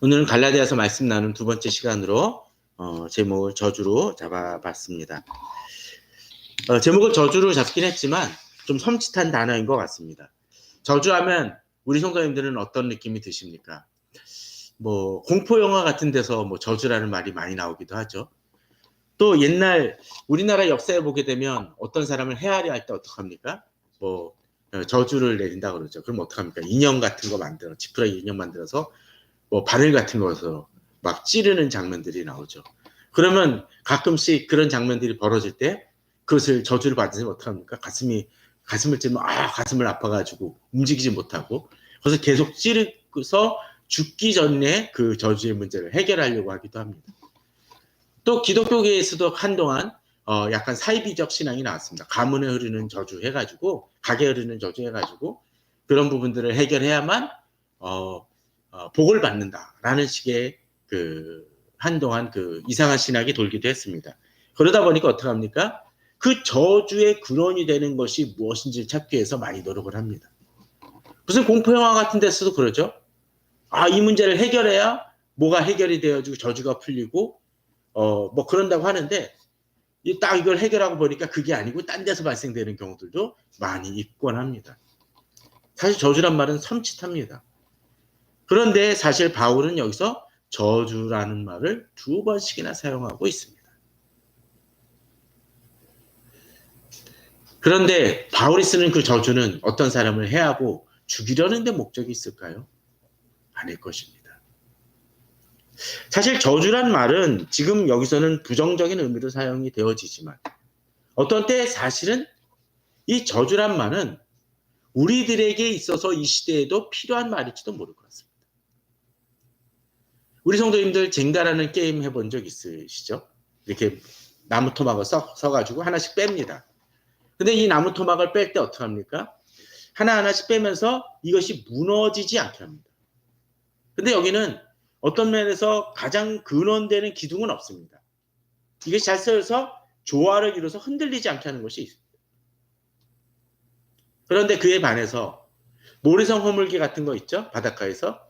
오늘은 갈라디아서 말씀 나눈 두 번째 시간으로 제목을 저주로 잡아봤습니다. 제목을 저주로 잡긴 했지만 좀 섬찟한 단어인 것 같습니다. 저주하면 우리 성도님들은 어떤 느낌이 드십니까? 뭐 공포 영화 같은 데서 뭐 저주라는 말이 많이 나오기도 하죠. 또 옛날 우리나라 역사에 보게 되면 어떤 사람을 해하려 할 때 어떡합니까? 뭐 저주를 내린다 그러죠. 그럼 어떡합니까? 인형 같은 거 만들어 지푸라기 인형 만들어서 뭐 바늘 같은 거에서 막 찌르는 장면들이 나오죠. 그러면 가끔씩 그런 장면들이 벌어질 때 그것을 저주를 받으면 어떡합니까? 가슴을 찌르면 가슴을 아파가지고 움직이지 못하고 그래서 계속 찌르고서 죽기 전에 그 저주의 문제를 해결하려고 하기도 합니다. 또 기독교계에서도 한동안 약간 사이비적 신앙이 나왔습니다. 가문에 흐르는 저주 해가지고 가게 흐르는 저주 해가지고 그런 부분들을 해결해야만 복을 받는다라는 식의 한동안 이상한 신학이 돌기도 했습니다. 그러다 보니까 어떡합니까? 그 저주의 근원이 되는 것이 무엇인지 찾기 위해서 많이 노력을 합니다. 무슨 공포영화 같은 데서도 그러죠. 이 문제를 해결해야 뭐가 해결이 되어지고 저주가 풀리고 뭐 그런다고 하는데 딱 이걸 해결하고 보니까 그게 아니고 딴 데서 발생되는 경우들도 많이 있곤 합니다. 사실 저주란 말은 섬찟합니다. 그런데 사실 바울은 여기서 저주라는 말을 2번씩이나 사용하고 있습니다. 그런데 바울이 쓰는 그 저주는 어떤 사람을 해하고 죽이려는 데 목적이 있을까요? 아닐 것입니다. 사실 저주란 말은 지금 여기서는 부정적인 의미로 사용이 되어지지만 어떤 때 사실은 이 저주란 말은 우리들에게 있어서 이 시대에도 필요한 말일지도 모를 것 같습니다. 우리 성도님들 젠가라는 게임 해본 적 있으시죠? 이렇게 나무 토막을 써가지고 하나씩 뺍니다. 근데 이 나무 토막을 뺄 때 어떻게 합니까? 하나하나씩 빼면서 이것이 무너지지 않게 합니다. 근데 여기는 어떤 면에서 가장 근원되는 기둥은 없습니다. 이게 잘 쓰여서 조화를 이뤄서 흔들리지 않게 하는 것이 있습니다. 그런데 그에 반해서 모래성 허물기 같은 거 있죠? 바닷가에서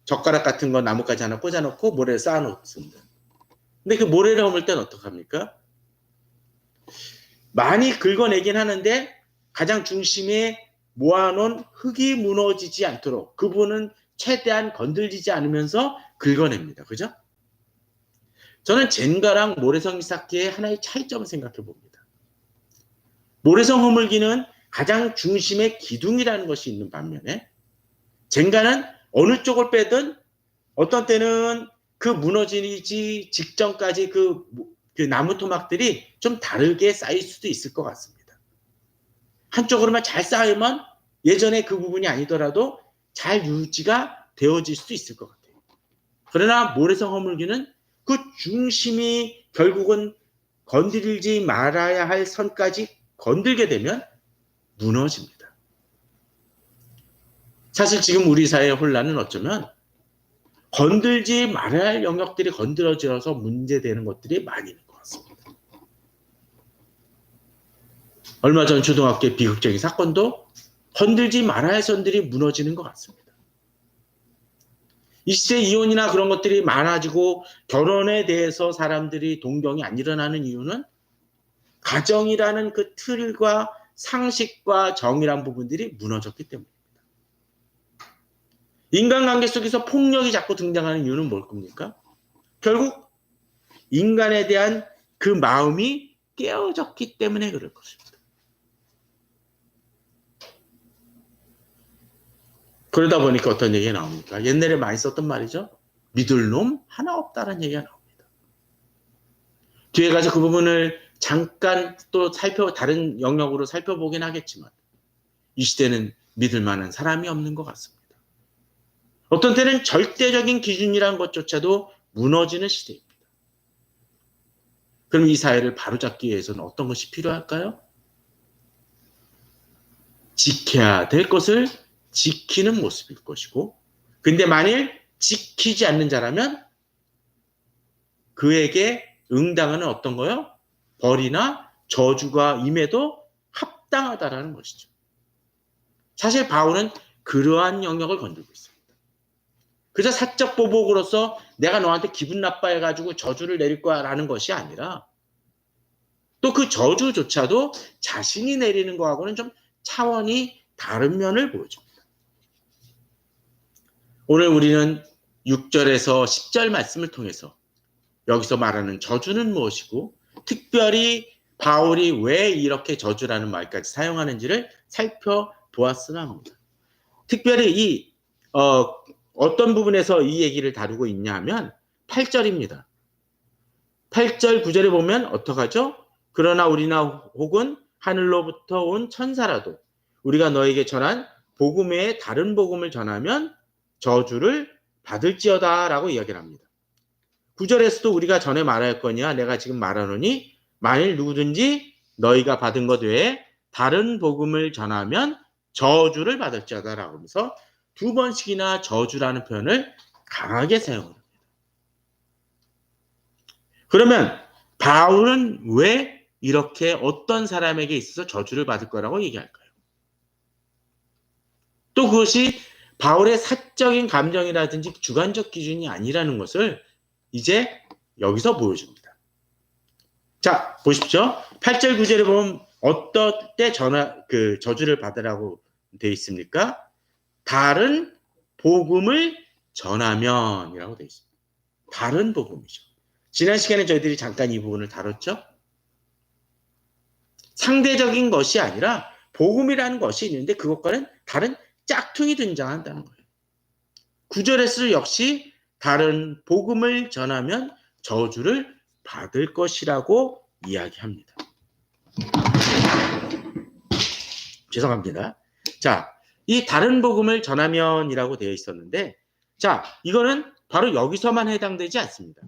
젓가락 같은 거 나뭇가지 하나 꽂아놓고 모래를 쌓아놓습니다. 근데 그 모래를 허물 때는 어떡합니까? 많이 긁어내긴 하는데 가장 중심에 모아놓은 흙이 무너지지 않도록 그 부분은 최대한 건들리지 않으면서 긁어냅니다. 그죠? 저는 젠가랑 모래성 쌓기의 하나의 차이점을 생각해 봅니다. 모래성 허물기는 가장 중심에 기둥이라는 것이 있는 반면에 젠가는 어느 쪽을 빼든 어떤 때는 그 무너지지 직전까지 그 나무 토막들이 좀 다르게 쌓일 수도 있을 것 같습니다. 한쪽으로만 잘 쌓이면 예전에 그 부분이 아니더라도 잘 유지가 되어질 수도 있을 것 같아요. 그러나 모래성 허물기는 그 중심이 결국은 건드리지 말아야 할 선까지 건들게 되면 무너집니다. 사실 지금 우리 사회의 혼란은 어쩌면 건들지 말아야 할 영역들이 건드려져서 문제되는 것들이 많이 있는 것 같습니다. 얼마 전 초등학교의 비극적인 사건도 건들지 말아야 할 선들이 무너지는 것 같습니다. 이 시대 이혼이나 그런 것들이 많아지고 결혼에 대해서 사람들이 동경이 안 일어나는 이유는 가정이라는 그 틀과 상식과 정의란 부분들이 무너졌기 때문입니다. 인간관계 속에서 폭력이 자꾸 등장하는 이유는 뭘 겁니까? 결국 인간에 대한 그 마음이 깨어졌기 때문에 그럴 것입니다. 그러다 보니까 어떤 얘기가 나옵니까? 옛날에 많이 썼던 말이죠. 믿을 놈 하나 없다는 얘기가 나옵니다. 뒤에 가서 그 부분을 잠깐 또 다른 영역으로 살펴보긴 하겠지만 이 시대는 믿을 만한 사람이 없는 것 같습니다. 어떤 때는 절대적인 기준이라는 것조차도 무너지는 시대입니다. 그럼 이 사회를 바로잡기 위해서는 어떤 것이 필요할까요? 지켜야 될 것을 지키는 모습일 것이고, 근데 만일 지키지 않는 자라면 그에게 응당하는 어떤 거요? 벌이나 저주가 임해도 합당하다라는 것이죠. 사실 바울은 그러한 영역을 건들고 있습니다. 그저 사적 보복으로서 내가 너한테 기분 나빠해가지고 저주를 내릴 거야라는 것이 아니라 또 그 저주조차도 자신이 내리는 거하고는 좀 차원이 다른 면을 보여줍니다. 오늘 우리는 6절에서 10절 말씀을 통해서 여기서 말하는 저주는 무엇이고 특별히 바울이 왜 이렇게 저주라는 말까지 사용하는지를 살펴보았으나 합니다. 특별히 어떤 부분에서 이 얘기를 다루고 있냐 하면 8절입니다. 8절 9절에 보면 어떡하죠? 그러나 우리나 혹은 하늘로부터 온 천사라도 우리가 너에게 전한 복음 외에 다른 복음을 전하면 저주를 받을지어다 라고 이야기를 합니다. 9절에서도 우리가 전에 말하였거니와 내가 지금 말하노니 만일 누구든지 너희가 받은 것 외에 다른 복음을 전하면 저주를 받을지어다 라고 하면서 두 번씩이나 저주라는 표현을 강하게 사용합니다. 그러면 바울은 왜 이렇게 어떤 사람에게 있어서 저주를 받을 거라고 얘기할까요? 또 그것이 바울의 사적인 감정이라든지 주관적 기준이 아니라는 것을 이제 여기서 보여줍니다. 자, 보십시오. 8절 9절에 보면 어떤 때 저주를 받으라고 되어 있습니까? 다른 복음을 전하면이라고 되어 있습니다. 다른 복음이죠. 지난 시간에 저희들이 잠깐 이 부분을 다뤘죠. 상대적인 것이 아니라 복음이라는 것이 있는데 그것과는 다른 짝퉁이 등장한다는 거예요. 9절에서 역시 다른 복음을 전하면 저주를 받을 것이라고 이야기합니다. 죄송합니다. 자, 이 다른 복음을 전하면이라고 되어 있었는데 자, 이거는 바로 여기서만 해당되지 않습니다.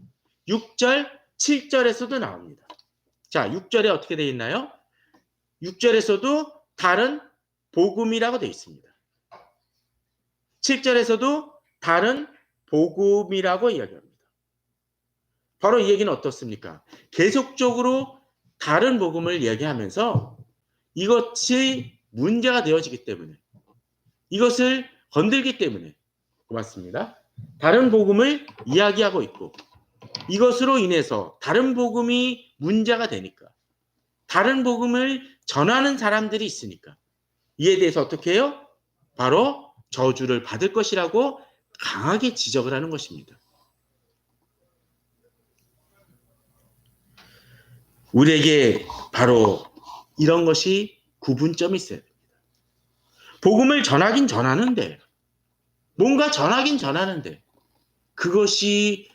6절, 7절에서도 나옵니다. 자, 6절에 어떻게 되어 있나요? 6절에서도 다른 복음이라고 되어 있습니다. 7절에서도 다른 복음이라고 이야기합니다. 바로 이 얘기는 어떻습니까? 계속적으로 다른 복음을 이야기하면서 이것이 문제가 되어지기 때문에 이것을 건들기 때문에 고맙습니다. 다른 복음을 이야기하고 있고 이것으로 인해서 다른 복음이 문제가 되니까 다른 복음을 전하는 사람들이 있으니까 이에 대해서 어떻게 해요? 바로 저주를 받을 것이라고 강하게 지적을 하는 것입니다. 우리에게 바로 이런 것이 구분점이 있어야 됩니다. 복음을 전하긴 전하는데 뭔가 전하긴 전하는데 그것이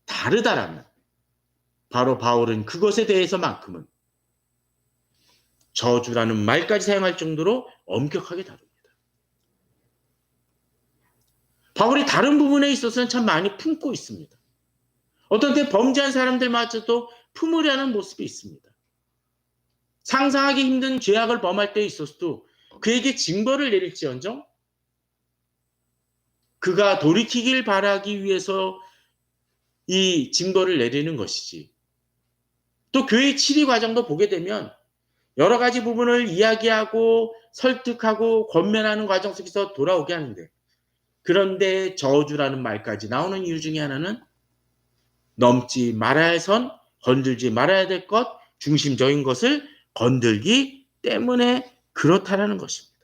다르다라면 바로 바울은 그것에 대해서만큼은 저주라는 말까지 사용할 정도로 엄격하게 다룹니다. 바울이 다른 부분에 있어서는 참 많이 품고 있습니다. 어떤 때 범죄한 사람들마저도 품으려는 모습이 있습니다. 상상하기 힘든 죄악을 범할 때에 있어서도 그에게 징벌을 내릴지언정 그가 돌이키길 바라기 위해서 이 징벌을 내리는 것이지. 또 교회 치리 과정도 보게 되면 여러 가지 부분을 이야기하고 설득하고 권면하는 과정 속에서 돌아오게 하는데 그런데 저주라는 말까지 나오는 이유 중에 하나는 넘지 말아야 할 선, 건들지 말아야 될 것, 중심적인 것을 건들기 때문에 그렇다라는 것입니다.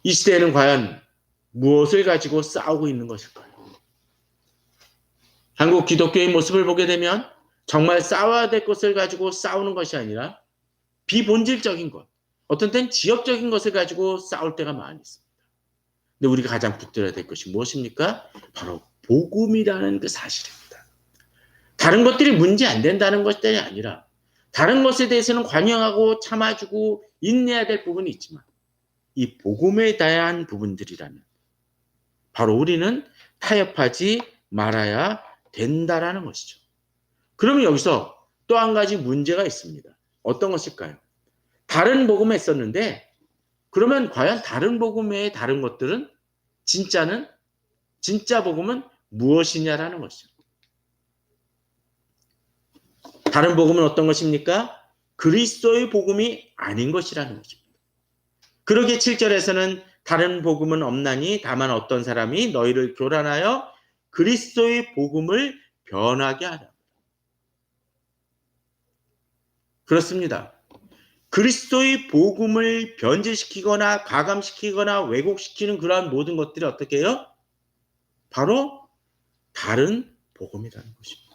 이 시대에는 과연 무엇을 가지고 싸우고 있는 것일까요? 한국 기독교의 모습을 보게 되면 정말 싸워야 될 것을 가지고 싸우는 것이 아니라 비본질적인 것, 어떤 때는 지역적인 것을 가지고 싸울 때가 많이 있습니다. 근데 우리가 가장 붙들어야 될 것이 무엇입니까? 바로 복음이라는 그 사실입니다. 다른 것들이 문제 안 된다는 것들이 아니라 다른 것에 대해서는 관여하고 참아주고 인내해야 될 부분이 있지만 이 복음에 대한 부분들이라면 바로 우리는 타협하지 말아야 된다라는 것이죠. 그러면 여기서 또 한 가지 문제가 있습니다. 어떤 것일까요? 다른 복음에 썼는데 그러면 과연 다른 복음 외에 다른 것들은 진짜 복음은 무엇이냐라는 것이죠. 다른 복음은 어떤 것입니까? 그리스도의 복음이 아닌 것이라는 것입니다. 그러기에 7절에서는 다른 복음은 없나니 다만 어떤 사람이 너희를 교란하여 그리스도의 복음을 변하게 하라. 그렇습니다. 그리스도의 복음을 변질시키거나 가감시키거나 왜곡시키는 그러한 모든 것들이 어떻게 해요? 바로 다른 복음이라는 것입니다.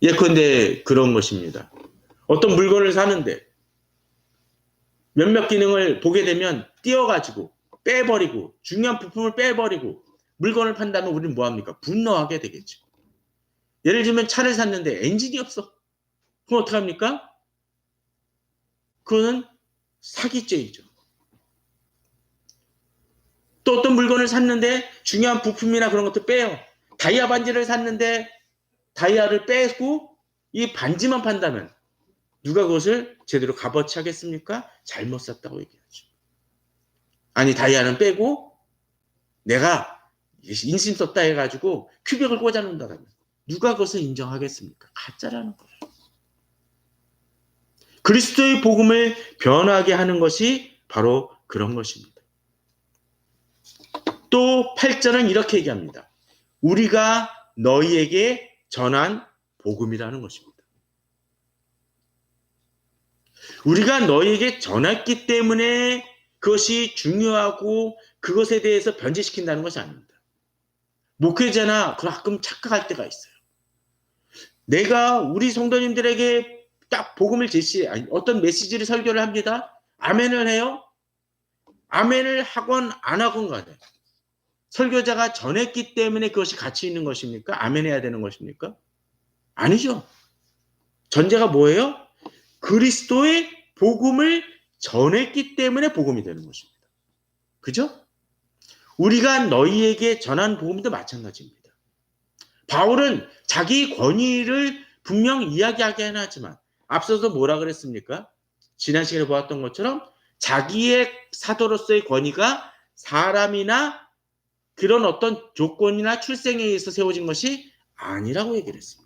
예컨대 그런 것입니다. 어떤 물건을 사는데 몇몇 기능을 보게 되면 띄어가지고 빼버리고 중요한 부품을 빼버리고 물건을 판다면 우리는 뭐합니까? 분노하게 되겠죠. 예를 들면 차를 샀는데 엔진이 없어. 그럼 어떡합니까? 그거는 사기죄이죠. 또 어떤 물건을 샀는데 중요한 부품이나 그런 것도 빼요. 다이아 반지를 샀는데 다이아를 빼고 이 반지만 판다면 누가 그것을 제대로 값어치 하겠습니까? 잘못 샀다고 얘기하죠. 아니 다이아는 빼고 내가 인심 썼다 해가지고 큐백을 꽂아놓는다면 누가 그것을 인정하겠습니까? 가짜라는 거예요. 그리스도의 복음을 변하게 하는 것이 바로 그런 것입니다. 또 8절은 이렇게 얘기합니다. 우리가 너희에게 전한 복음이라는 것입니다. 우리가 너희에게 전했기 때문에 그것이 중요하고 그것에 대해서 변질시킨다는 것이 아닙니다. 목회자나 가끔 착각할 때가 있어요. 내가 우리 성도님들에게 딱 복음을 어떤 메시지를 설교를 합니다. 아멘을 해요. 아멘을 하건 안 하건 간에 설교자가 전했기 때문에 그것이 가치 있는 것입니까? 아멘해야 되는 것입니까? 아니죠. 전제가 뭐예요? 그리스도의 복음을 전했기 때문에 복음이 되는 것입니다. 그죠? 우리가 너희에게 전한 복음도 마찬가지입니다. 바울은 자기 권위를 분명 이야기하긴 하지만 앞서서 뭐라 그랬습니까? 지난 시간에 보았던 것처럼 자기의 사도로서의 권위가 사람이나 그런 어떤 조건이나 출생에 의해서 세워진 것이 아니라고 얘기를 했습니다.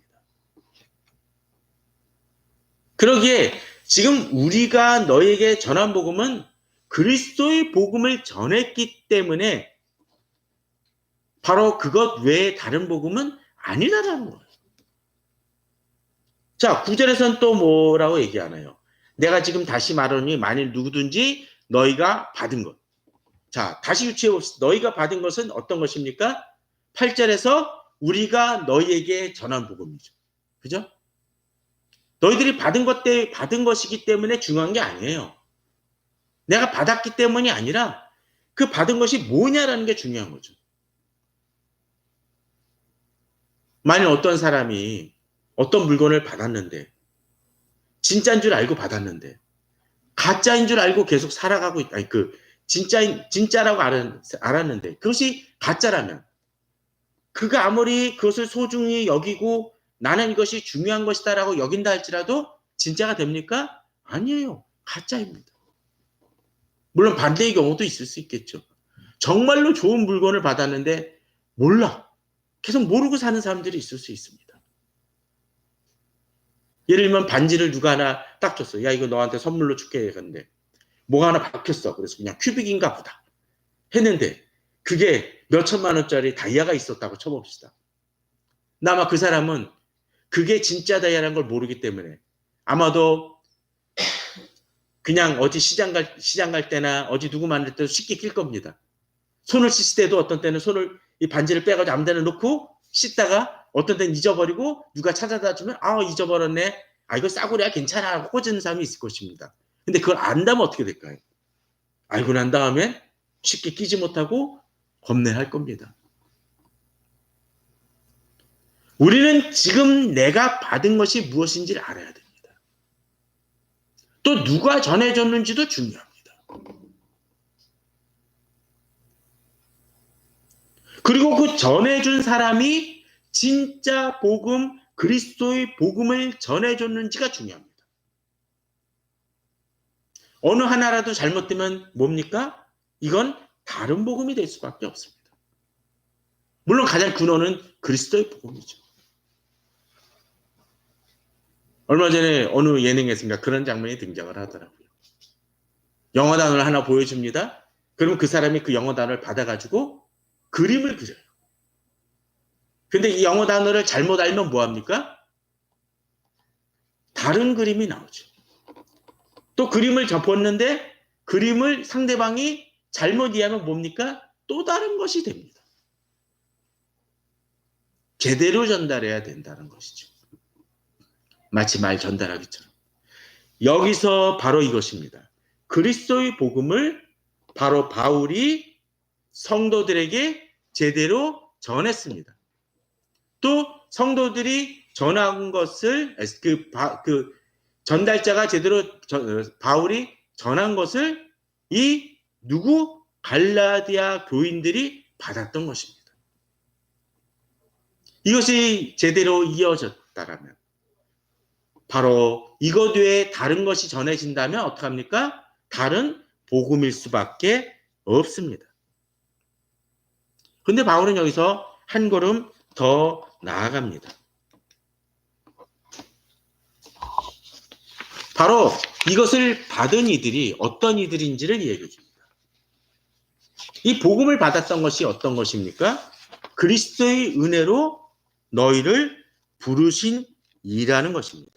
그러기에 지금 우리가 너에게 전한 복음은 그리스도의 복음을 전했기 때문에 바로 그것 외에 다른 복음은 아니라는 거예요. 자, 9절에서는 또 뭐라고 얘기하나요? 내가 지금 다시 말하니 만일 누구든지 너희가 받은 것. 자, 다시 유추해 봅시다. 너희가 받은 것은 어떤 것입니까? 8절에서 우리가 너희에게 전한 복음이죠. 그죠? 너희들이 받은 것이기 때문에 중요한 게 아니에요. 내가 받았기 때문이 아니라 그 받은 것이 뭐냐라는 게 중요한 거죠. 만일 어떤 사람이 어떤 물건을 받았는데 진짜인 줄 알고 받았는데 가짜인 줄 알고 계속 살아가고 있다. 진짜라고 알았는데 그것이 가짜라면 그가 아무리 그것을 소중히 여기고 나는 이것이 중요한 것이다라고 여긴다 할지라도 진짜가 됩니까? 아니에요. 가짜입니다. 물론 반대의 경우도 있을 수 있겠죠. 정말로 좋은 물건을 받았는데 몰라. 계속 모르고 사는 사람들이 있을 수 있습니다. 예를 들면 반지를 누가 하나 딱 줬어. 야, 이거 너한테 선물로 줄게. 근데 뭐가 하나 박혔어. 그래서 그냥 큐빅인가 보다 했는데 그게 몇 천만 원짜리 다이아가 있었다고 쳐봅시다. 아마 그 사람은 그게 진짜 다이아라는 걸 모르기 때문에 아마도 그냥 어디 시장 갈 때나 어디 누구 만날 때도 쉽게 낄 겁니다. 손을 씻을 때도 어떤 때는 이 반지를 빼가지고 아무 데나 놓고 씻다가 어떤 때는 잊어버리고 누가 찾아다 주면 잊어버렸네. 이거 싸구려야 괜찮아 하고 꽂는 사람이 있을 것입니다. 근데 그걸 안다면 어떻게 될까요? 알고 난 다음에 쉽게 끼지 못하고 겁내할 겁니다. 우리는 지금 내가 받은 것이 무엇인지를 알아야 됩니다. 또 누가 전해줬는지도 중요합니다. 그리고 그 전해준 사람이 진짜 복음, 그리스도의 복음을 전해줬는지가 중요합니다. 어느 하나라도 잘못되면 뭡니까? 이건 다른 복음이 될 수밖에 없습니다. 물론 가장 근원은 그리스도의 복음이죠. 얼마 전에 어느 예능에서인가 그런 장면이 등장을 하더라고요. 영어 단어를 하나 보여줍니다. 그럼 그 사람이 그 영어 단어를 받아가지고 그림을 그려요. 근데 이 영어 단어를 잘못 알면 뭐합니까? 다른 그림이 나오죠. 또 그림을 접었는데 그림을 상대방이 잘못 이해하면 뭡니까? 또 다른 것이 됩니다. 제대로 전달해야 된다는 것이죠. 마치 말 전달하기처럼. 여기서 바로 이것입니다. 그리스도의 복음을 바로 바울이 성도들에게 제대로 전했습니다. 또 성도들이 전한 것을 그 전달자가 제대로 바울이 전한 것을 이 누구 갈라디아 교인들이 받았던 것입니다. 이것이 제대로 이어졌다라면 바로 이것 외에 다른 것이 전해진다면 어떡합니까? 다른 복음일 수밖에 없습니다. 근데 바울은 여기서 한 걸음 더 나아갑니다. 바로 이것을 받은 이들이 어떤 이들인지를 얘기해 줍니다. 이 복음을 받았던 것이 어떤 것입니까? 그리스도의 은혜로 너희를 부르신 이라는 것입니다.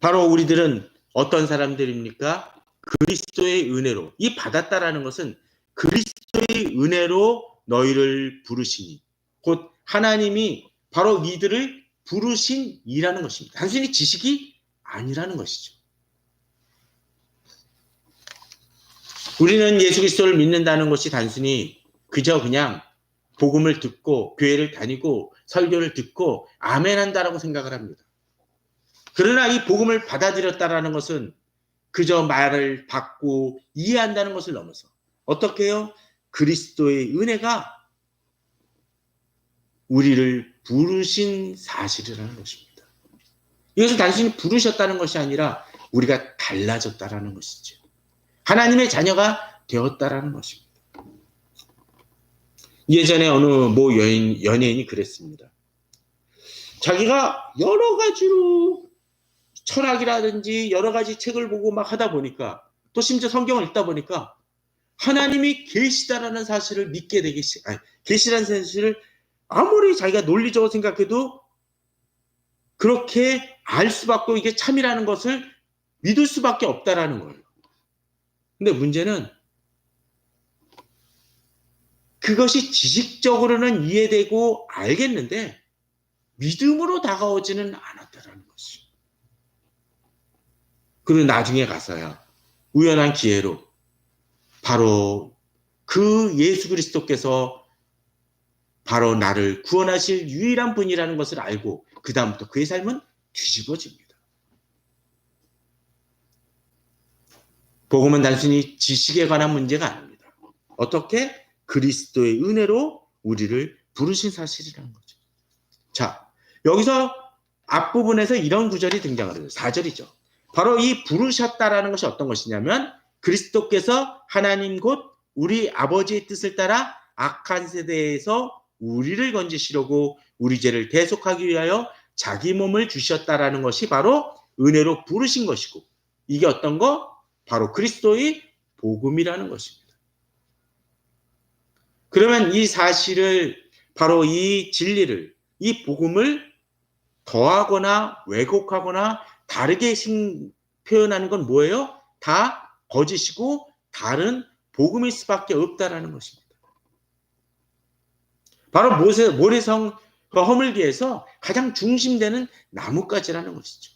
바로 우리들은 어떤 사람들입니까? 그리스도의 은혜로. 이 받았다라는 것은 그리스도의 은혜로 너희를 부르시니. 곧 하나님이 바로 이들을 부르신 이라는 것입니다. 단순히 지식이 아니라는 것이죠. 우리는 예수 그리스도를 믿는다는 것이 단순히 그저 그냥 복음을 듣고 교회를 다니고 설교를 듣고 아멘 한다라고 생각을 합니다. 그러나 이 복음을 받아들였다라는 것은 그저 말을 받고 이해한다는 것을 넘어서 어떻게 해요? 그리스도의 은혜가 우리를 부르신 사실이라는 것입니다. 이것은 단순히 부르셨다는 것이 아니라 우리가 달라졌다라는 것이죠. 하나님의 자녀가 되었다라는 것입니다. 예전에 어느 모 연예인이 그랬습니다. 자기가 여러 가지로 철학이라든지 여러 가지 책을 보고 막 하다 보니까 또 심지어 성경을 읽다 보니까 하나님이 계시다라는 사실을 믿게 되기 계시라는 사실을 아무리 자기가 논리적으로 생각해도 그렇게 알 수밖에 이게 참이라는 것을 믿을 수밖에 없다라는 거예요. 근데 문제는 그것이 지식적으로는 이해되고 알겠는데 믿음으로 다가오지는 않았다라는 것이죠. 그리고 나중에 가서야 우연한 기회로 바로 그 예수 그리스도께서 바로 나를 구원하실 유일한 분이라는 것을 알고 그 다음부터 그의 삶은 뒤집어집니다. 복음은 단순히 지식에 관한 문제가 아닙니다. 어떻게? 그리스도의 은혜로 우리를 부르신 사실이라는 거죠. 자, 여기서 앞부분에서 이런 구절이 등장을 해요. 4절이죠. 바로 이 부르셨다라는 것이 어떤 것이냐면 그리스도께서 하나님 곧 우리 아버지의 뜻을 따라 악한 세대에서 우리를 건지시려고 우리 죄를 대속하기 위하여 자기 몸을 주셨다라는 것이 바로 은혜로 부르신 것이고 이게 어떤 거? 바로 그리스도의 복음이라는 것입니다. 그러면 이 사실을 바로 이 진리를 이 복음을 더하거나 왜곡하거나 다르게 표현하는 건 뭐예요? 다 거짓이고 다른 복음일 수밖에 없다라는 것입니다. 바로 모래성 허물기에서 가장 중심되는 나뭇가지라는 것이죠.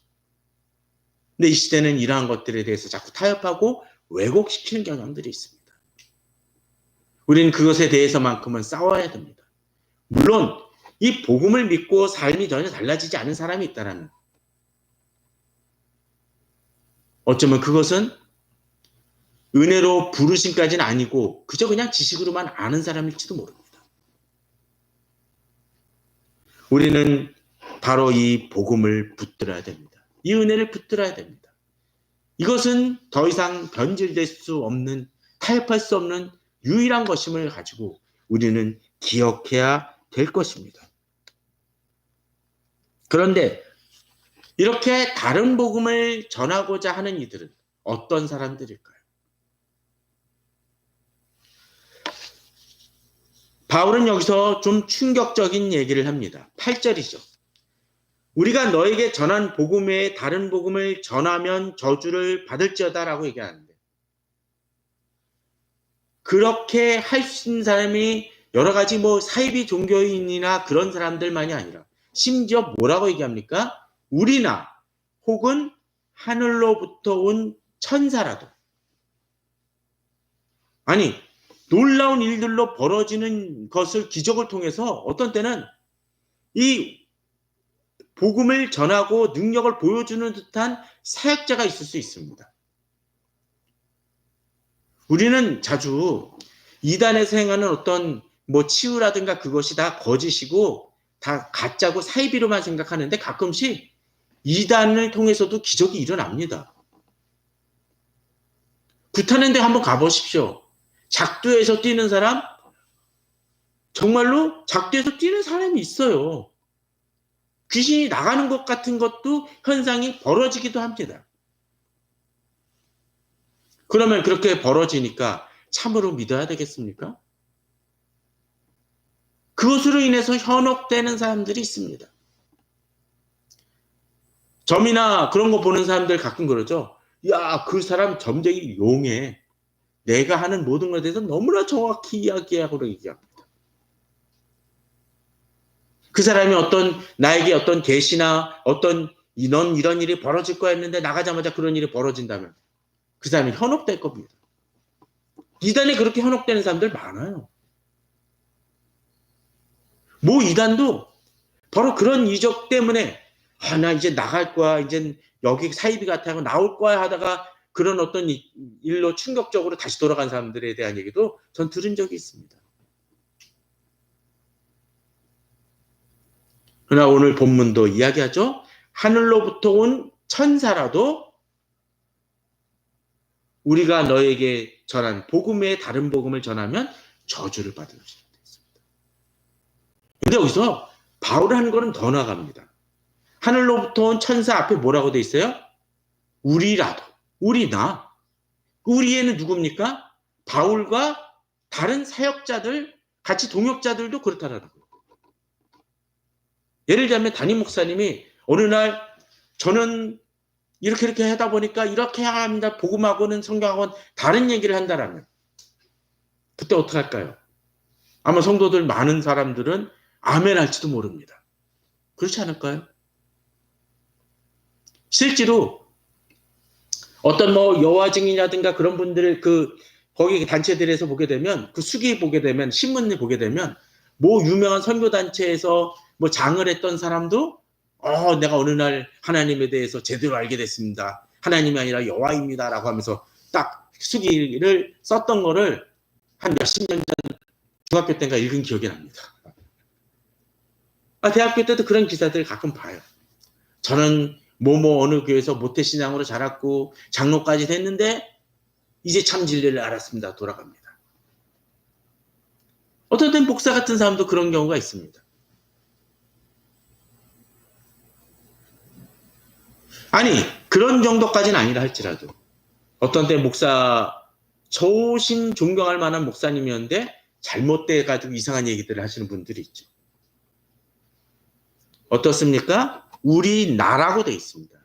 근데 이 시대는 이러한 것들에 대해서 자꾸 타협하고 왜곡시키는 경향들이 있습니다. 우리는 그것에 대해서만큼은 싸워야 됩니다. 물론 이 복음을 믿고 삶이 전혀 달라지지 않은 사람이 있다라면 어쩌면 그것은 은혜로 부르심까지는 아니고 그저 그냥 지식으로만 아는 사람일지도 모릅니다. 우리는 바로 이 복음을 붙들어야 됩니다. 이 은혜를 붙들어야 됩니다. 이것은 더 이상 변질될 수 없는, 타협할 수 없는 유일한 것임을 가지고 우리는 기억해야 될 것입니다. 그런데 이렇게 다른 복음을 전하고자 하는 이들은 어떤 사람들일까요? 바울은 여기서 좀 충격적인 얘기를 합니다. 8절이죠. 우리가 너에게 전한 복음 외에 다른 복음을 전하면 저주를 받을지어다라고 얘기하는데, 그렇게 할 수 있는 사람이 여러 가지 사이비 종교인이나 그런 사람들만이 아니라 심지어 뭐라고 얘기합니까? 우리나 혹은 하늘로부터 온 천사라도, 아니 놀라운 일들로 벌어지는 것을 기적을 통해서 어떤 때는 이 복음을 전하고 능력을 보여주는 듯한 사역자가 있을 수 있습니다. 우리는 자주 이단에서 행하는 어떤 치유라든가 그것이 다 거짓이고 다 가짜고 사이비로만 생각하는데, 가끔씩 이단을 통해서도 기적이 일어납니다. 구타는 데 한번 가보십시오. 작두에서 뛰는 사람, 정말로 작두에서 뛰는 사람이 있어요. 귀신이 나가는 것 같은 것도 현상이 벌어지기도 합니다. 그러면 그렇게 벌어지니까 참으로 믿어야 되겠습니까? 그것으로 인해서 현혹되는 사람들이 있습니다. 점이나 그런 거 보는 사람들 가끔 그러죠. 야, 그 사람 점쟁이 용해. 내가 하는 모든 것에 대해서 너무나 정확히 이야기하고 얘기합니다. 그 사람이 나에게 어떤 계시나 넌 이런 일이 벌어질 거야 했는데 나가자마자 그런 일이 벌어진다면 그 사람이 현혹될 겁니다. 이단에 그렇게 현혹되는 사람들 많아요. 이단도 바로 그런 이적 때문에 나 이제 나갈 거야, 이제 여기 사이비 같아 하고 나올 거야 하다가 그런 어떤 일로 충격적으로 다시 돌아간 사람들에 대한 얘기도 전 들은 적이 있습니다. 그러나 오늘 본문도 이야기하죠. 하늘로부터 온 천사라도 우리가 너에게 전한 복음 외에 다른 복음을 전하면 저주를 받을 수 있습니다. 그런데 여기서 바울이 하는 거는 더 나갑니다. 하늘로부터 온 천사 앞에 뭐라고 돼 있어요? 우리라도, 우리나. 우리에는 누굽니까? 바울과 다른 사역자들, 같이 동역자들도 그렇다라고. 예를 들면 담임 목사님이 어느 날 저는 이렇게 하다 보니까 이렇게 해야 합니다. 복음하고는 성경하고는 다른 얘기를 한다라면 그때 어떻게 할까요? 아마 성도들 많은 사람들은 아멘 할지도 모릅니다. 그렇지 않을까요? 실제로 어떤 여호와 증인이라든가 그런 분들을 거기 단체들에서 보게 되면, 그 수기 보게 되면, 신문을 보게 되면 유명한 선교 단체에서 장을 했던 사람도 내가 어느 날 하나님에 대해서 제대로 알게 됐습니다. 하나님이 아니라 여호와입니다라고 하면서 딱 수기를 썼던 거를 한 몇십 년 전 중학교 때인가 읽은 기억이 납니다. 대학교 때도 그런 기사들 가끔 봐요. 저는 어느 교회에서 모태신앙으로 자랐고 장로까지 됐는데 이제 참 진리를 알았습니다. 돌아갑니다. 어떤 땐 목사 같은 사람도 그런 경우가 있습니다. 아니, 그런 정도까지는 아니라 할지라도 어떤 때 좋으신 존경할 만한 목사님이었는데 잘못돼가지고 이상한 얘기들을 하시는 분들이 있죠. 어떻습니까? 우리나라고 돼 있습니다.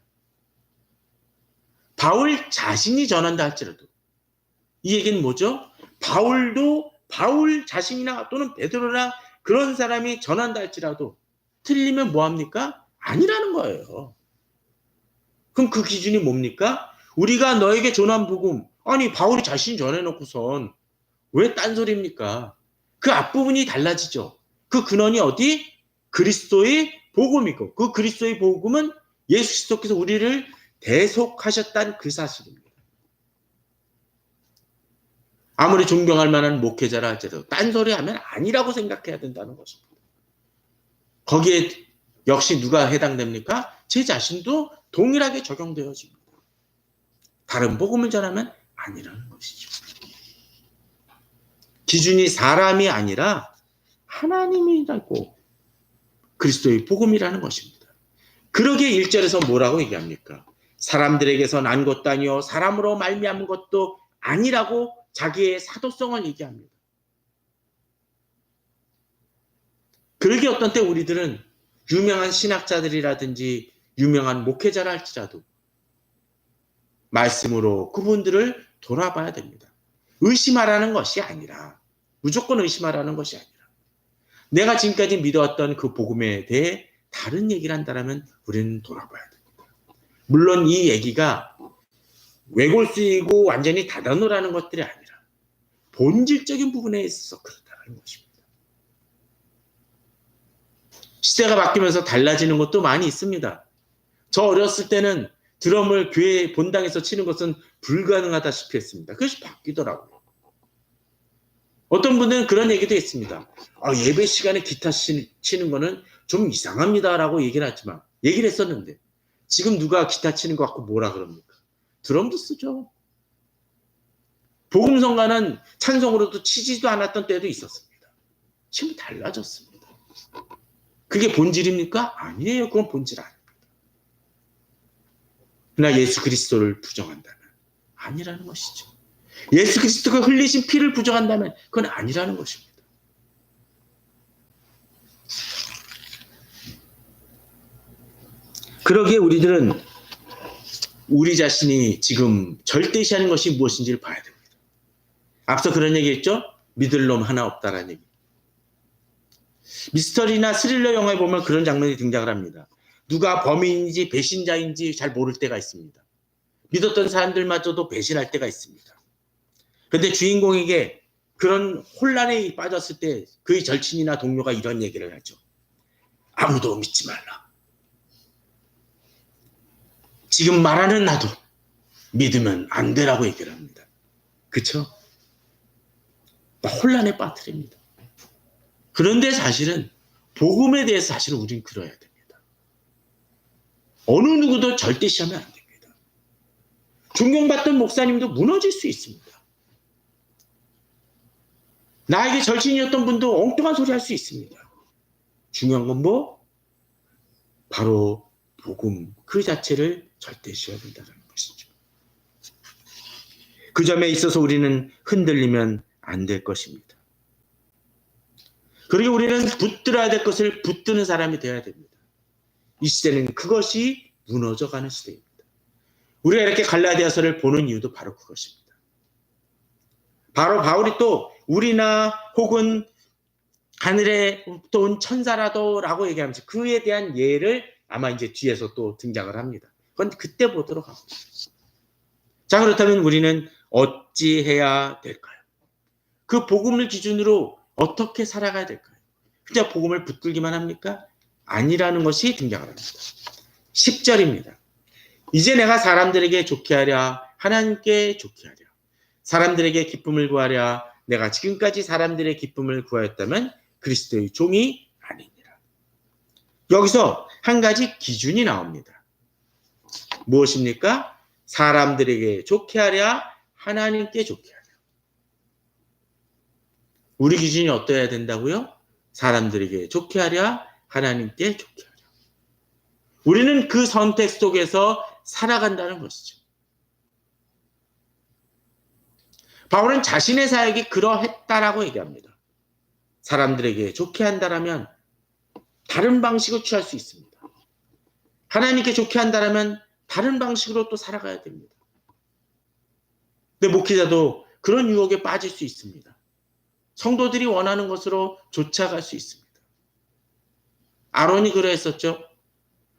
바울 자신이 전한다 할지라도 이 얘기는 뭐죠? 바울도 바울 자신이나 또는 베드로나 그런 사람이 전한다 할지라도 틀리면 뭐합니까? 아니라는 거예요. 그럼 그 기준이 뭡니까? 우리가 너에게 전한 복음, 아니 바울이 자신이 전해놓고선 왜 딴소리입니까? 그 앞부분이 달라지죠. 그 근원이 어디? 그리스도의 복음이고, 그 그리스도의 복음은 예수 그리스도께서 우리를 대속하셨다는 그 사실입니다. 아무리 존경할 만한 목회자라 할지라도 딴소리하면 아니라고 생각해야 된다는 것입니다. 거기에 역시 누가 해당됩니까? 제 자신도 동일하게 적용되어집니다. 다른 복음을 전하면 아니라는 것이죠. 기준이 사람이 아니라 하나님이라고 그리스도의 복음이라는 것입니다. 그러기에 1절에서 뭐라고 얘기합니까? 사람들에게서 난 것도 아니요 사람으로 말미암은 것도 아니라고 자기의 사도성을 얘기합니다. 그러기에 어떤 때 우리들은 유명한 신학자들이라든지 유명한 목회자라 할지라도 말씀으로 그분들을 돌아봐야 됩니다. 의심하라는 것이 아니라, 무조건 의심하라는 것이 아니라, 내가 지금까지 믿어왔던 그 복음에 대해 다른 얘기를 한다면 우리는 돌아봐야 됩니다. 물론 이 얘기가 외골수이고 완전히 다단어라는 것들이 아니라 본질적인 부분에 있어서 그렇다는 것입니다. 시대가 바뀌면서 달라지는 것도 많이 있습니다. 저 어렸을 때는 드럼을 교회 본당에서 치는 것은 불가능하다시피 했습니다. 그것이 바뀌더라고요. 어떤 분들은 그런 얘기도 했습니다. 예배 시간에 기타 치는 거는 좀 이상합니다라고 얘기를 했었는데 지금 누가 기타 치는 것 같고 뭐라 그럽니까? 드럼도 쓰죠. 복음성가는 찬송으로도 치지도 않았던 때도 있었습니다. 지금 달라졌습니다. 그게 본질입니까? 아니에요. 그건 본질 아닙니다. 그러나 예수 그리스도를 부정한다면 아니라는 것이죠. 예수 그리스도가 흘리신 피를 부정한다면 그건 아니라는 것입니다. 그러기에 우리들은 우리 자신이 지금 절대시하는 것이 무엇인지를 봐야 됩니다. 앞서 그런 얘기했죠? 믿을 놈 하나 없다라는 얘기. 미스터리나 스릴러 영화에 보면 그런 장면이 등장을 합니다. 누가 범인인지 배신자인지 잘 모를 때가 있습니다. 믿었던 사람들마저도 배신할 때가 있습니다. 그런데 주인공에게 그런 혼란에 빠졌을 때 그의 절친이나 동료가 이런 얘기를 하죠. 아무도 믿지 말라. 지금 말하는 나도 믿으면 안 되라고 얘기를 합니다. 그렇죠? 혼란에 빠뜨립니다. 그런데 사실은 복음에 대해서 사실은 우리는 그래야 됩니다. 어느 누구도 절대시하면 안 됩니다. 존경받던 목사님도 무너질 수 있습니다. 나에게 절친이었던 분도 엉뚱한 소리 할 수 있습니다. 중요한 건 뭐? 바로 복음 그 자체를 절대시해야 된다는 것이죠. 그 점에 있어서 우리는 흔들리면 안 될 것입니다. 그리고 우리는 붙들어야 될 것을 붙드는 사람이 되어야 됩니다. 이 시대는 그것이 무너져가는 시대입니다. 우리가 이렇게 갈라디아서를 보는 이유도 바로 그것입니다. 바로 바울이 또 우리나 혹은 하늘에 또 온 천사라도 라고 얘기하면서 그에 대한 예를 아마 이제 뒤에서 또 등장을 합니다. 그건 그때 보도록 하겠습니다. 자, 그렇다면 우리는 어찌해야 될까요? 그 복음을 기준으로 어떻게 살아가야 될까요? 그냥 복음을 붙들기만 합니까? 아니라는 것이 등장을 합니다. 10절입니다. 이제 내가 사람들에게 좋게 하랴 하나님께 좋게 하랴 사람들에게 기쁨을 구하랴 내가 지금까지 사람들의 기쁨을 구하였다면 그리스도의 종이 아니니라. 여기서 한 가지 기준이 나옵니다. 무엇입니까? 사람들에게 좋게 하랴 하나님께 좋게 하랴. 우리 기준이 어떠해야 된다고요? 사람들에게 좋게 하랴 하나님께 좋게 하랴. 우리는 그 선택 속에서 살아간다는 것이죠. 바울은 자신의 사역이 그러했다라고 얘기합니다. 사람들에게 좋게 한다라면 다른 방식을 취할 수 있습니다. 하나님께 좋게 한다라면 다른 방식으로 또 살아가야 됩니다. 근데 목회자도 그런 유혹에 빠질 수 있습니다. 성도들이 원하는 것으로 쫓아갈 수 있습니다. 아론이 그러했었죠.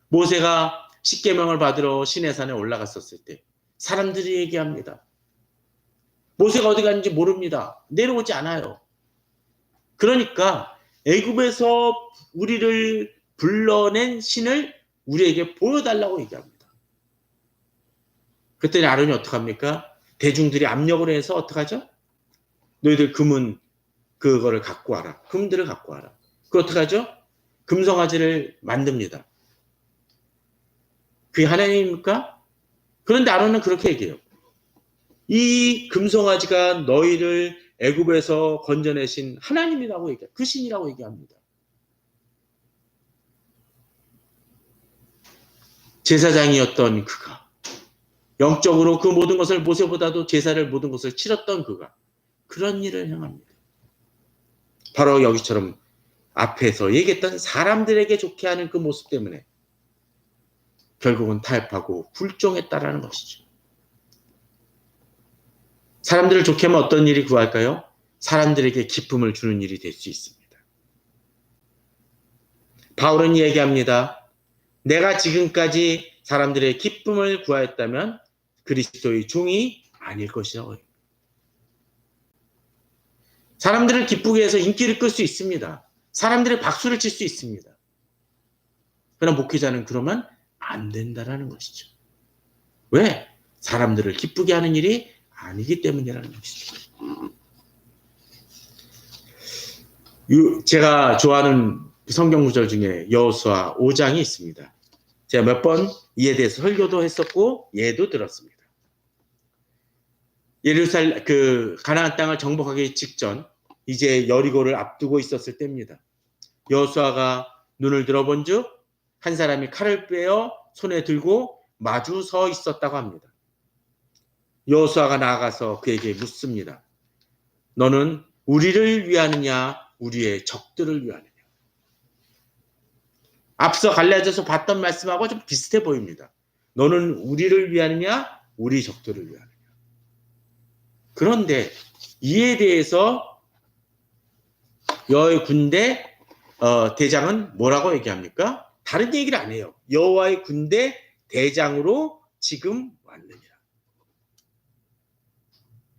모세가 십계명을 받으러 시내산에 올라갔었을 때 사람들이 얘기합니다. 모세가 어디 갔는지 모릅니다. 내려오지 않아요. 그러니까 애굽에서 우리를 불러낸 신을 우리에게 보여달라고 얘기합니다. 그랬더니 아론이 어떡합니까? 대중들이 압력을 해서 어떡하죠? 너희들 금은 그거를 갖고 와라. 금들을 갖고 와라. 그 어떡하죠? 금송아지를 만듭니다. 그게 하나님입니까? 그런데 아론은 그렇게 얘기해요. 이 금송아지가 너희를 애굽에서 건져내신 하나님이라고 얘기해요. 그 신이라고 얘기합니다. 제사장이었던 그가, 영적으로 그 모든 것을 모세보다도 제사를 모든 것을 치렀던 그가 그런 일을 행합니다. 바로 여기처럼 앞에서 얘기했던 사람들에게 좋게 하는 그 모습 때문에 결국은 타협하고 굴종했다라는 것이죠. 사람들을 좋게 하면 어떤 일이 구할까요? 사람들에게 기쁨을 주는 일이 될 수 있습니다. 바울은 얘기합니다. 내가 지금까지 사람들의 기쁨을 구하였다면 그리스도의 종이 아닐 것이라고. 사람들을 기쁘게 해서 인기를 끌 수 있습니다. 사람들의 박수를 칠 수 있습니다. 그러나 목회자는 그러면 안 된다라는 것이죠. 왜? 사람들을 기쁘게 하는 일이 아니기 때문이라는 것이죠. 제가 좋아하는 성경 구절 중에 여호수아 5장이 있습니다. 제가 몇 번 이에 대해서 설교도 했었고 예도 들었습니다. 예루살렘 가나안 땅을 정복하기 직전 이제 여리고를 앞두고 있었을 때입니다. 여호수아가 눈을 들어본즉 한 사람이 칼을 빼어 손에 들고 마주 서 있었다고 합니다. 여호수아가 나아가서 그에게 묻습니다. 너는 우리를 위하느냐 우리의 적들을 위하느냐. 앞서 갈라디아서 봤던 말씀하고 좀 비슷해 보입니다. 너는 우리를 위하느냐 우리 적들을 위하느냐. 그런데 이에 대해서 여호와의 군대 대장은 뭐라고 얘기합니까? 다른 얘기를 안 해요. 여호와의 군대 대장으로 지금 왔느니라.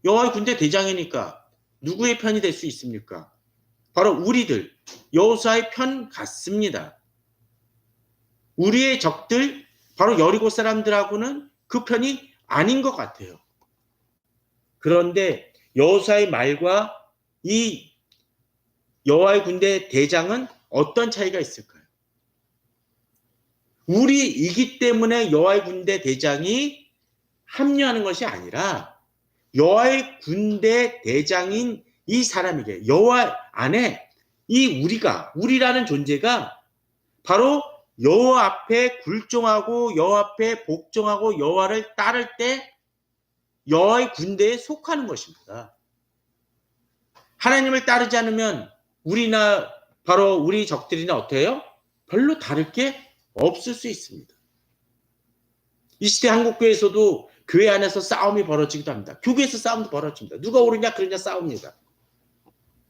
여호와의 군대 대장이니까 누구의 편이 될 수 있습니까? 바로 우리들, 여호수아의 편 같습니다. 우리의 적들, 바로 여리고 사람들하고는 그 편이 아닌 것 같아요. 그런데 여호수아의 말과 이 여호와의 군대 대장은 어떤 차이가 있을까요? 우리이기 때문에 여호와의 군대 대장이 합류하는 것이 아니라 여호와의 군대 대장인 이 사람에게 여호와 안에 이 우리라는 존재가 바로 여호와 앞에 굴종하고 여호와 앞에 복종하고 여호와를 따를 때 여호와의 군대에 속하는 것입니다. 하나님을 따르지 않으면 바로 우리 적들이나 어때요? 별로 다를 게 없을 수 있습니다. 이 시대 한국교회에서도 교회 안에서 싸움이 벌어지기도 합니다. 교회에서 싸움도 벌어집니다. 누가 옳으냐 그러냐 싸웁니다.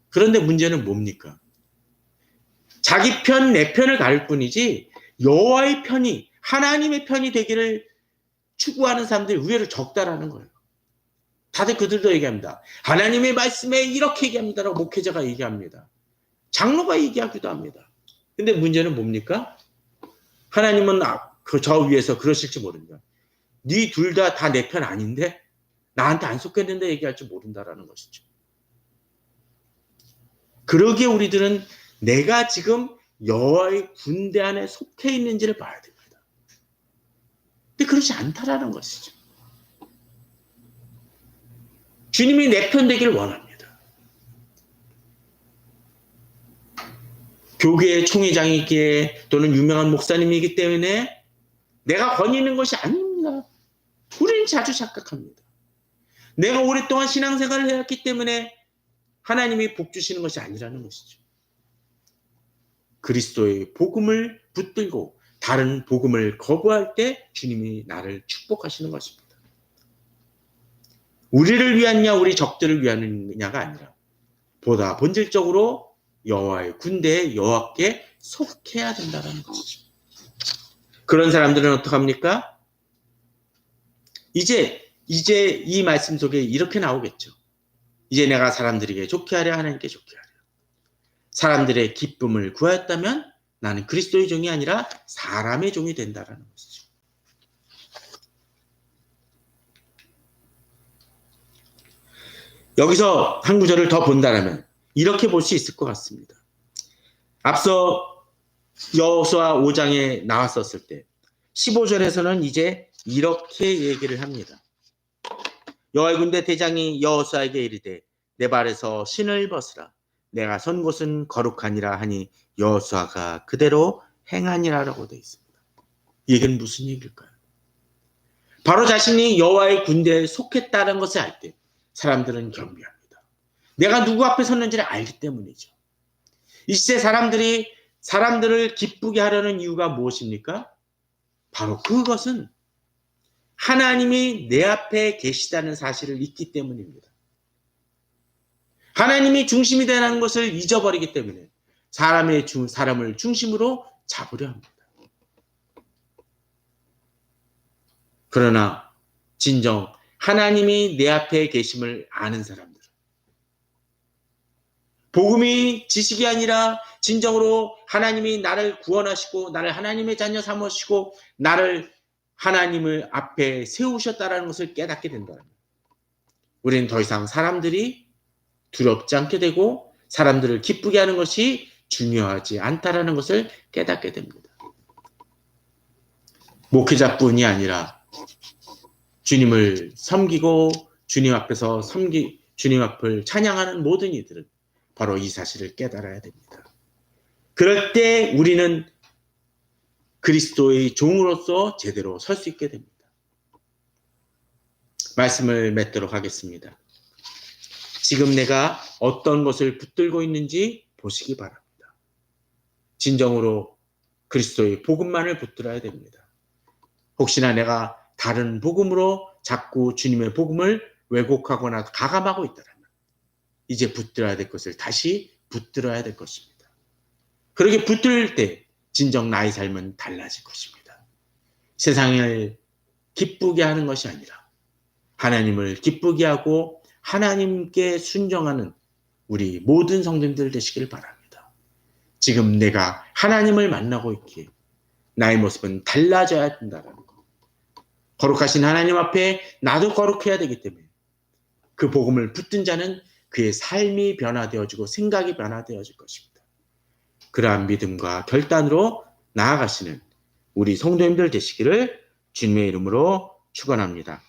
그런데 문제는 뭡니까? 자기 편, 내 편을 가릴 뿐이지 여호와의 편이 하나님의 편이 되기를 추구하는 사람들이 의외로 적다라는 거예요. 다들 그들도 얘기합니다. 하나님의 말씀에 이렇게 얘기합니다라고 목회자가 얘기합니다. 장로가 얘기하기도 합니다. 근데 문제는 뭡니까? 하나님은 저 위에서 그러실지 모른다. 네 둘 다 내 편 아닌데 나한테 안 속했는데 얘기할 줄 모른다라는 것이죠. 그러기에 우리들은 내가 지금 여호와의 군대 안에 속해 있는지를 봐야 됩니다. 근데 그렇지 않다라는 것이죠. 주님이 내 편 되기를 원합니다. 교계의 총회장이기에 또는 유명한 목사님이기 때문에 내가 권위 있는 것이 아닙니다. 우리는 자주 착각합니다. 내가 오랫동안 신앙생활을 해왔기 때문에 하나님이 복 주시는 것이 아니라는 것이죠. 그리스도의 복음을 붙들고 다른 복음을 거부할 때 주님이 나를 축복하시는 것입니다. 우리를 위하느냐 우리 적들을 위하느냐가 아니라 보다 본질적으로 여호와의 군대에 여호와께 속해야 된다는 것이죠. 그런 사람들은 어떡합니까? 이제 이 말씀 속에 이렇게 나오겠죠. 이제 내가 사람들에게 좋게 하려 하나님께 좋게 하려. 사람들의 기쁨을 구하였다면 나는 그리스도의 종이 아니라 사람의 종이 된다는 것이죠. 여기서 한 구절을 더 본다면 이렇게 볼 수 있을 것 같습니다. 앞서 여호수아 5장에 나왔었을 때 15절에서는 이제 이렇게 얘기를 합니다. 여호와의 군대 대장이 여호수아에게 이르되 내 발에서 신을 벗으라. 내가 선 곳은 거룩하니라 하니 여호수아가 그대로 행하니라라고 되어 있습니다. 이 얘기는 무슨 얘기일까요? 바로 자신이 여호와의 군대에 속했다는 것을 알 때 사람들은 경배합니다. 내가 누구 앞에 섰는지를 알기 때문이죠. 이 시대 사람들을 기쁘게 하려는 이유가 무엇입니까? 바로 그것은 하나님이 내 앞에 계시다는 사실을 잊기 때문입니다. 하나님이 중심이 되는 것을 잊어버리기 때문에 사람을 중심으로 잡으려 합니다. 그러나 진정 하나님이 내 앞에 계심을 아는 사람들, 복음이 지식이 아니라 진정으로 하나님이 나를 구원하시고 나를 하나님의 자녀 삼으시고 나를 하나님을 앞에 세우셨다는 것을 깨닫게 된다면 우리는 더 이상 사람들이 두렵지 않게 되고 사람들을 기쁘게 하는 것이 중요하지 않다라는 것을 깨닫게 됩니다. 목회자뿐이 아니라 주님을 섬기고 주님 앞에서 주님 앞을 찬양하는 모든 이들은 바로 이 사실을 깨달아야 됩니다. 그럴 때 우리는 그리스도의 종으로서 제대로 설 수 있게 됩니다. 말씀을 맺도록 하겠습니다. 지금 내가 어떤 것을 붙들고 있는지 보시기 바랍니다. 진정으로 그리스도의 복음만을 붙들어야 됩니다. 혹시나 내가 다른 복음으로 자꾸 주님의 복음을 왜곡하거나 가감하고 있다면 이제 붙들어야 될 것을 다시 붙들어야 될 것입니다. 그렇게 붙들 때 진정 나의 삶은 달라질 것입니다. 세상을 기쁘게 하는 것이 아니라 하나님을 기쁘게 하고 하나님께 순종하는 우리 모든 성도님들 되시길 바랍니다. 지금 내가 하나님을 만나고 있기에 나의 모습은 달라져야 된다는 것. 거룩하신 하나님 앞에 나도 거룩해야 되기 때문에 그 복음을 붙든 자는 그의 삶이 변화되어지고 생각이 변화되어질 것입니다. 그러한 믿음과 결단으로 나아가시는 우리 성도님들 되시기를 주님의 이름으로 축원합니다.